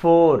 4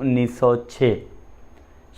1906।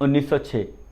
1906।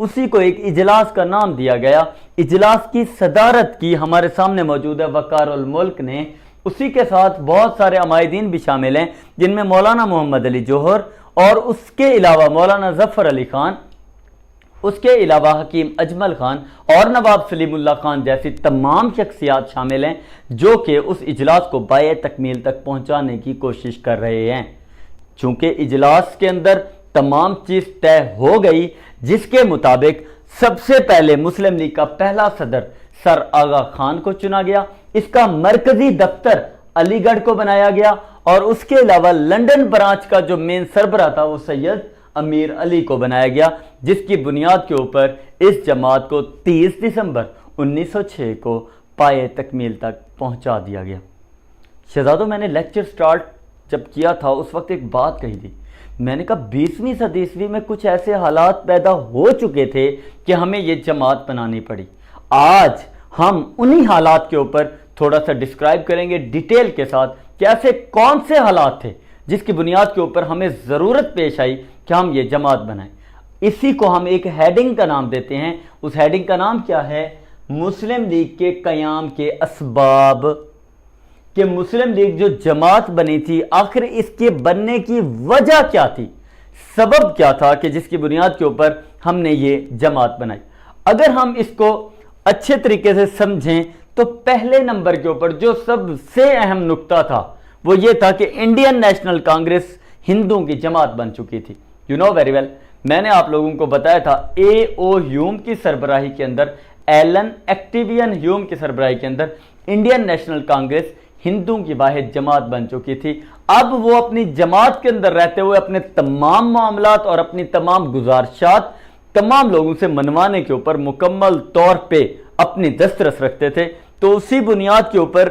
اسی کو ایک اجلاس کا نام دیا گیا۔ اجلاس کی صدارت کی ہمارے سامنے موجود ہے وقار الملک نے، اسی کے ساتھ بہت سارے عمائدین بھی شامل ہیں جن میں مولانا محمد علی جوہر اور اس کے علاوہ مولانا ظفر علی خان، اس کے علاوہ حکیم اجمل خان اور نواب سلیم اللہ خان جیسی تمام شخصیات شامل ہیں جو کہ اس اجلاس کو بائے تکمیل تک پہنچانے کی کوشش کر رہے ہیں۔ چونکہ اجلاس کے اندر تمام چیز طے ہو گئی، جس کے مطابق سب سے پہلے مسلم لیگ کا پہلا صدر سر آغا خان کو چنا گیا، اس کا مرکزی دفتر علی گڑھ کو بنایا گیا، اور اس کے علاوہ لنڈن برانچ کا جو مین سربراہ تھا وہ سید امیر علی کو بنایا گیا، جس کی بنیاد کے اوپر اس جماعت کو 30 دسمبر 1906 کو پائے تکمیل تک پہنچا دیا گیا۔ شہزادوں، میں نے لیکچر سٹارٹ جب کیا تھا اس وقت ایک بات کہی تھی، میں نے کہا 20ویں صدی عیسوی میں کچھ ایسے حالات پیدا ہو چکے تھے کہ ہمیں یہ جماعت بنانی پڑی۔ آج ہم انہی حالات کے اوپر تھوڑا سا ڈسکرائب کریں گے ڈیٹیل کے ساتھ کہ ایسے کون سے حالات تھے جس کی بنیاد کے اوپر ہمیں ضرورت پیش آئی کہ ہم یہ جماعت بنائیں۔ اسی کو ہم ایک ہیڈنگ کا نام دیتے ہیں۔ اس ہیڈنگ کا نام کیا ہے؟ مسلم لیگ کے قیام کے اسباب۔ کہ مسلم لیگ جو جماعت بنی تھی آخر اس کے بننے کی وجہ کیا تھی، سبب کیا تھا کہ جس کی بنیاد کے اوپر ہم نے یہ جماعت بنائی۔ اگر ہم اس کو اچھے طریقے سے سمجھیں تو پہلے نمبر کے اوپر جو سب سے اہم نقطہ تھا وہ یہ تھا کہ انڈین نیشنل کانگریس ہندوؤں کی جماعت بن چکی تھی۔ یو نو ویری ویل، میں نے آپ لوگوں کو بتایا تھا اے او ہیوم کی سربراہی کے اندر، ایلن ایکٹیوین ہیوم کی سربراہی کے اندر انڈین نیشنل کانگریس ہندوؤں کی واحد جماعت بن چکی تھی۔ اب وہ اپنی جماعت کے اندر رہتے ہوئے اپنے تمام معاملات اور اپنی تمام گزارشات تمام لوگوں سے منوانے کے اوپر مکمل طور پہ اپنی دسترس رکھتے تھے۔ تو اسی بنیاد کے اوپر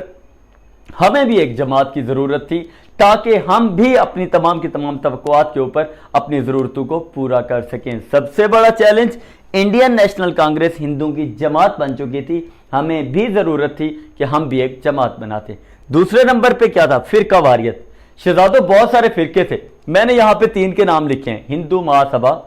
ہمیں بھی ایک جماعت کی ضرورت تھی تاکہ ہم بھی اپنی تمام کی تمام توقعات کے اوپر اپنی ضرورتوں کو پورا کر سکیں۔ سب سے بڑا چیلنج انڈین نیشنل کانگریس ہندوؤں کی جماعت بن چکی تھی، ہمیں بھی ضرورت تھی کہ ہم بھی ایک جماعت بناتے۔ دوسرے نمبر پہ کیا تھا؟ فرقہ واریت۔ شہزادوں، بہت سارے فرقے تھے، میں نے یہاں پہ 3 کے نام لکھے ہیں: ہندو مہاسبھا،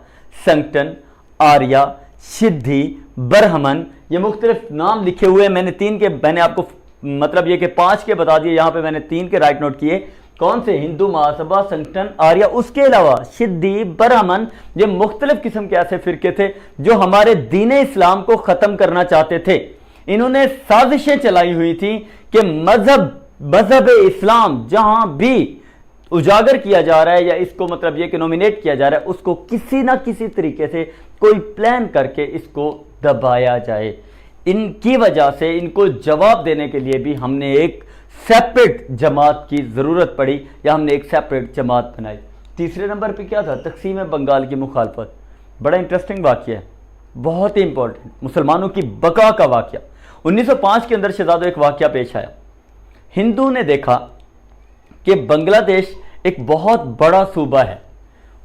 سنگٹن، آریہ، شدھی، برہمن۔ یہ مختلف نام لکھے ہوئے ہیں، میں نے آپ کو مطلب یہ کہ 5 کے بتا دیے، یہاں پہ میں نے 3 کے رائٹ نوٹ کیے۔ کون سے؟ ہندو مہاسبھا، سنگٹن، آریہ، اس کے علاوہ شدھی، برہمن۔ یہ مختلف قسم کے ایسے فرقے تھے جو ہمارے دین اسلام کو ختم کرنا چاہتے تھے۔ انہوں نے سازشیں چلائی ہوئی تھیں کہ مذہب اسلام جہاں بھی اجاگر کیا جا رہا ہے یا اس کو مطلب یہ کہ نومینیٹ کیا جا رہا ہے، اس کو کسی نہ کسی طریقے سے کوئی پلان کر کے اس کو دبایا جائے۔ ان کی وجہ سے ان کو جواب دینے کے لیے بھی ہم نے ایک سیپریٹ جماعت کی ضرورت پڑی، یا ہم نے ایک سیپریٹ جماعت بنائی۔ تیسرے نمبر پہ کیا تھا؟ تقسیم بنگال کی مخالفت۔ بڑا انٹرسٹنگ واقعہ ہے، بہت ہی امپورٹنٹ، مسلمانوں کی بقا کا واقعہ۔ 1905 کے اندر شہزادوں ایک واقعہ پیش آیا۔ ہندو نے دیکھا کہ بنگلہ دیش ایک بہت بڑا صوبہ ہے،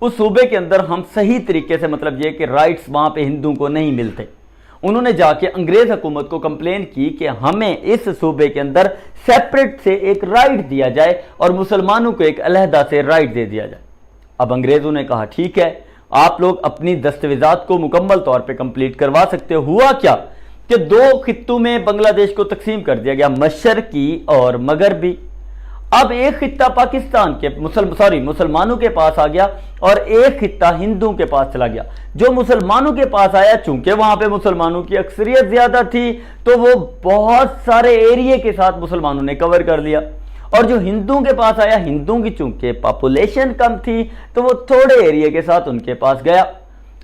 اس صوبے کے اندر ہم صحیح طریقے سے مطلب یہ کہ رائٹس وہاں پہ ہندوؤں کو نہیں ملتے۔ انہوں نے جا کے انگریز حکومت کو کمپلین کی کہ ہمیں اس صوبے کے اندر سیپریٹ سے ایک رائٹ دیا جائے اور مسلمانوں کو ایک علیحدہ سے رائٹ دے دیا جائے۔ اب انگریزوں نے کہا ٹھیک ہے، آپ لوگ اپنی دستاویزات کو مکمل طور پہ کمپلیٹ کروا سکتے۔ ہوا کیا کہ 2 خطوں میں بنگلہ دیش کو تقسیم کر دیا گیا، مشرقی اور مغربی۔ اب ایک خطہ پاکستان کے مسلمانوں کے پاس آ گیا اور ایک خطہ ہندوؤں کے پاس چلا گیا۔ جو مسلمانوں کے پاس آیا، چونکہ وہاں پہ مسلمانوں کی اکثریت زیادہ تھی تو وہ بہت سارے ایریے کے ساتھ مسلمانوں نے کور کر لیا، اور جو ہندوؤں کے پاس آیا، ہندوؤں کی چونکہ پاپولیشن کم تھی تو وہ تھوڑے ایریے کے ساتھ ان کے پاس گیا۔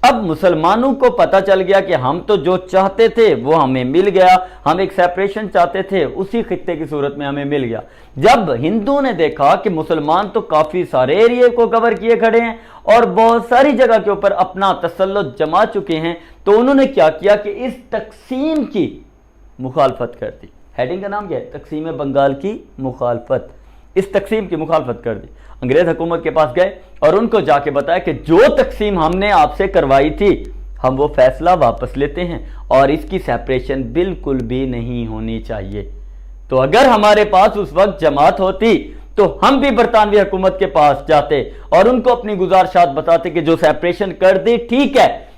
اب مسلمانوں کو پتہ چل گیا کہ ہم تو جو چاہتے تھے وہ ہمیں مل گیا، ہم ایک سیپریشن چاہتے تھے اسی خطے کی صورت میں ہمیں مل گیا۔ جب ہندوؤں نے دیکھا کہ مسلمان تو کافی سارے ایریے کو کور کیے کھڑے ہیں اور بہت ساری جگہ کے اوپر اپنا تسلط جما چکے ہیں، تو انہوں نے کیا کیا کہ اس تقسیم کی مخالفت کر دی۔ ہیڈنگ کا نام کیا ہے؟ تقسیم بنگال کی مخالفت۔ اس تقسیم کی مخالفت کر دی۔ انگریز حکومت کے پاس گئے اور ان کو جا کے بتایا کہ جو تقسیم ہم نے آپ سے کروائی تھی ہم وہ فیصلہ واپس لیتے ہیں اور اس کی سیپریشن بالکل بھی نہیں ہونی چاہیے۔ تو اگر ہمارے پاس اس وقت جماعت ہوتی تو ہم بھی برطانوی حکومت کے پاس جاتے اور ان کو اپنی گزارشات بتاتے کہ جو سیپریشن کر دی ٹھیک ہے،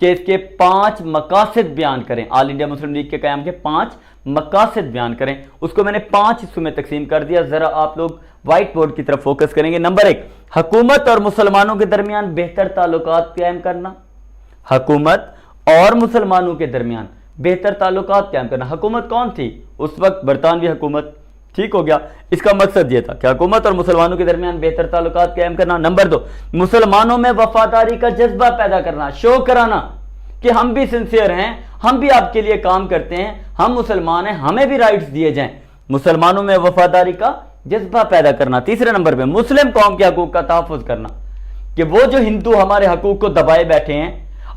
کہ اس کے 5 مقاصد بیان کریں، آل انڈیا مسلم لیگ کے قیام کے 5 مقاصد بیان کریں۔ اس کو میں نے 5 حصوں میں تقسیم کر دیا، ذرا آپ لوگ وائٹ بورڈ کی طرف فوکس کریں گے۔ نمبر 1، حکومت اور مسلمانوں کے درمیان بہتر تعلقات قائم کرنا۔ حکومت اور مسلمانوں کے درمیان بہتر تعلقات قائم کرنا۔ حکومت کون تھی اس وقت؟ برطانوی حکومت، ٹھیک ہو گیا۔ اس کا مقصد یہ تھا کہ حکومت اور مسلمانوں کے درمیان بہتر تعلقات قائم کرنا۔ نمبر 2، مسلمانوں میں وفاداری کا جذبہ پیدا کرنا، شو کرانا کہ ہم بھی سنسیئر ہیں، ہم بھی آپ کے لیے کام کرتے ہیں، ہم مسلمان ہیں، ہمیں بھی رائٹس دیے جائیں۔ مسلمانوں میں وفاداری کا جذبہ پیدا کرنا۔ تیسرے نمبر پہ مسلم قوم کے حقوق کا تحفظ کرنا، کہ وہ جو ہندو ہمارے حقوق کو دبائے بیٹھے ہیں،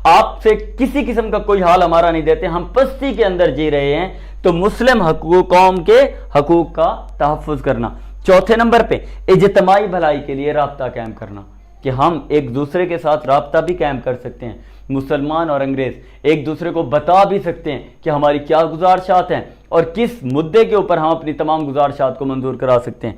آپ سے کسی قسم کا کوئی حال ہمارا نہیں دیتے، ہم پستی کے اندر جی رہے ہیں، تو مسلم قوم کے حقوق کا تحفظ کرنا۔ چوتھے نمبر پہ اجتماعی بھلائی کے لیے رابطہ قائم کرنا، کہ ہم ایک دوسرے کے ساتھ رابطہ بھی قائم کر سکتے ہیں، مسلمان اور انگریز ایک دوسرے کو بتا بھی سکتے ہیں کہ ہماری کیا گزارشات ہیں اور کس مدعے کے اوپر ہم اپنی تمام گزارشات کو منظور کرا سکتے ہیں۔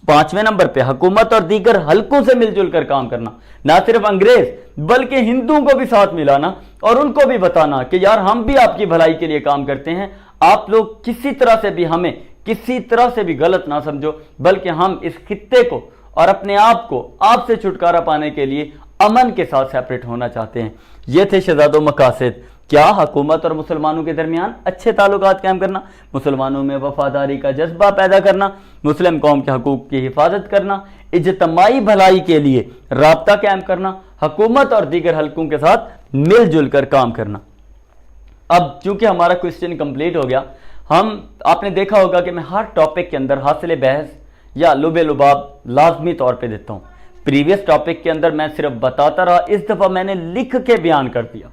5ویں نمبر پہ حکومت اور دیگر حلقوں سے مل جل کر کام کرنا، نہ صرف انگریز بلکہ ہندوؤں کو بھی ساتھ ملانا اور ان کو بھی بتانا کہ یار ہم بھی آپ کی بھلائی کے لیے کام کرتے ہیں، آپ لوگ کسی طرح سے بھی ہمیں کسی طرح سے بھی غلط نہ سمجھو، بلکہ ہم اس خطے کو اور اپنے آپ کو آپ سے چھٹکارا پانے کے لیے امن کے ساتھ سیپریٹ ہونا چاہتے ہیں۔ یہ تھے شہزادوں مقاصد۔ کیا؟ حکومت اور مسلمانوں کے درمیان اچھے تعلقات قائم کرنا، مسلمانوں میں وفاداری کا جذبہ پیدا کرنا، مسلم قوم کے حقوق کی حفاظت کرنا، اجتماعی بھلائی کے لیے رابطہ قائم کرنا، حکومت اور دیگر حلقوں کے ساتھ مل جل کر کام کرنا۔ اب چونکہ ہمارا کوسچن کمپلیٹ ہو گیا، آپ نے دیکھا ہوگا کہ میں ہر ٹاپک کے اندر حاصل بحث یا لب لباب لازمی طور پہ دیتا ہوں۔ پریویس ٹاپک کے اندر میں صرف بتاتا رہا، اس دفعہ میں نے لکھ کے بیان کر دیا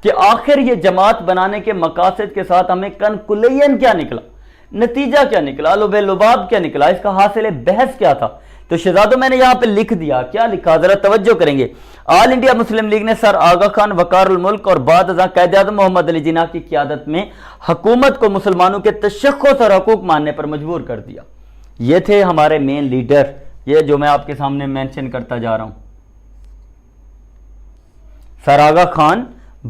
کہ آخر یہ جماعت بنانے کے مقاصد کے ساتھ ہمیں کنکلوژن کیا نکلا، نتیجہ کیا نکلا، لب لباب کیا نکلا، اس کا حاصل بحث کیا تھا۔ تو شہزادوں میں نے یہاں پہ لکھ دیا، کیا لکھا ذرا توجہ کریں گے۔ آل انڈیا مسلم لیگ نے سر آغا خان، وقار الملک اور بعد ازاں قائد اعظم محمد علی جناح کی قیادت میں حکومت کو مسلمانوں کے تشخص اور حقوق ماننے پر مجبور کر دیا۔ یہ تھے ہمارے مین لیڈر، یہ جو میں آپ کے سامنے مینشن کرتا جا رہا ہوں، سر آغا خان،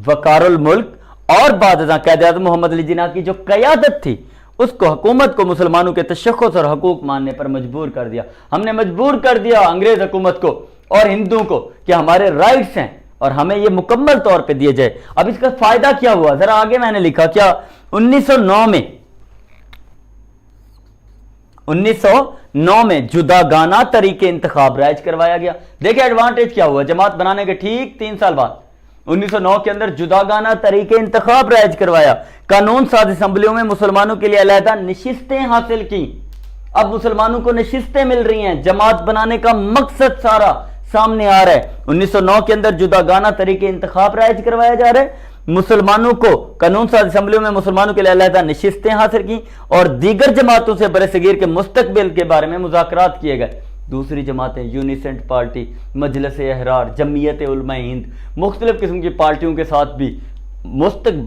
وقار الملک اور بعد ازاں قائد اعظم محمد علی جناح کی جو قیادت تھی، اس کو حکومت کو مسلمانوں کے تشخص اور حقوق ماننے پر مجبور کر دیا۔ ہم نے مجبور کر دیا انگریز حکومت کو اور ہندوؤں کو کہ ہمارے رائٹس ہیں اور ہمیں یہ مکمل طور پہ دیے جائے۔ اب اس کا فائدہ کیا ہوا؟ ذرا آگے میں نے لکھا، کیا 1909 میں جداگانہ طریقے انتخاب رائج کروایا گیا۔ دیکھیں ایڈوانٹیج کیا ہوا، جماعت بنانے کے ٹھیک 3 سال بعد 1909 کے اندر جداگانہ طریقے انتخاب رائج کروایا، قانون ساز اسمبلیوں میں مسلمانوں کے لیے علیحدہ نشستیں حاصل کی۔ اب مسلمانوں کو نشستیں مل رہی ہیں، جماعت بنانے کا مقصد سارا سامنے آ رہا ہے۔ 1909 کے اندر جداگانہ طریقے انتخاب رائج کروایا جا رہا ہے، مسلمانوں کو قانون ساز اسمبلیوں میں مسلمانوں کے لیے علیحدہ نشستیں حاصل کی اور دیگر جماعتوں سے برصغیر کے مستقبل کے بارے میں مذاکرات کیے گئے۔ دوسری جماعتیں، یونیسنٹ پارٹی، مجلس احرار، جمعیت علماء ہند، مختلف قسم کی پارٹیوں کے ساتھ بھی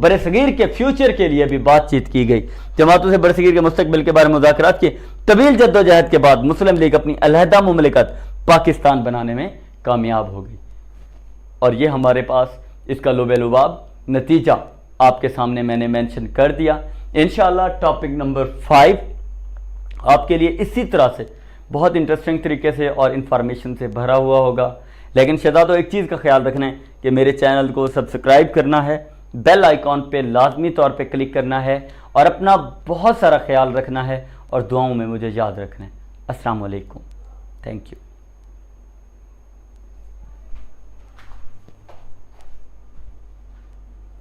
برصغیر کے فیوچر کے لیے بھی بات چیت کی گئی۔ جماعتوں سے برصغیر کے مستقبل کے بارے میں مذاکرات کیے۔ طویل جدوجہد کے بعد مسلم لیگ اپنی علیحدہ مملکت پاکستان بنانے میں کامیاب ہو گئی، اور یہ ہمارے پاس اس کا لب لباب نتیجہ آپ کے سامنے میں نے مینشن کر دیا۔ انشاءاللہ ٹاپک نمبر 5 آپ کے لیے اسی طرح سے بہت انٹرسٹنگ طریقے سے اور انفارمیشن سے بھرا ہوا ہوگا، لیکن شہزادوں ایک چیز کا خیال رکھنا ہے کہ میرے چینل کو سبسکرائب کرنا ہے، بیل آئیکن پہ لازمی طور پہ کلک کرنا ہے اور اپنا بہت سارا خیال رکھنا ہے اور دعاؤں میں مجھے یاد رکھنا ہے۔ السلام علیکم، تھینک یو۔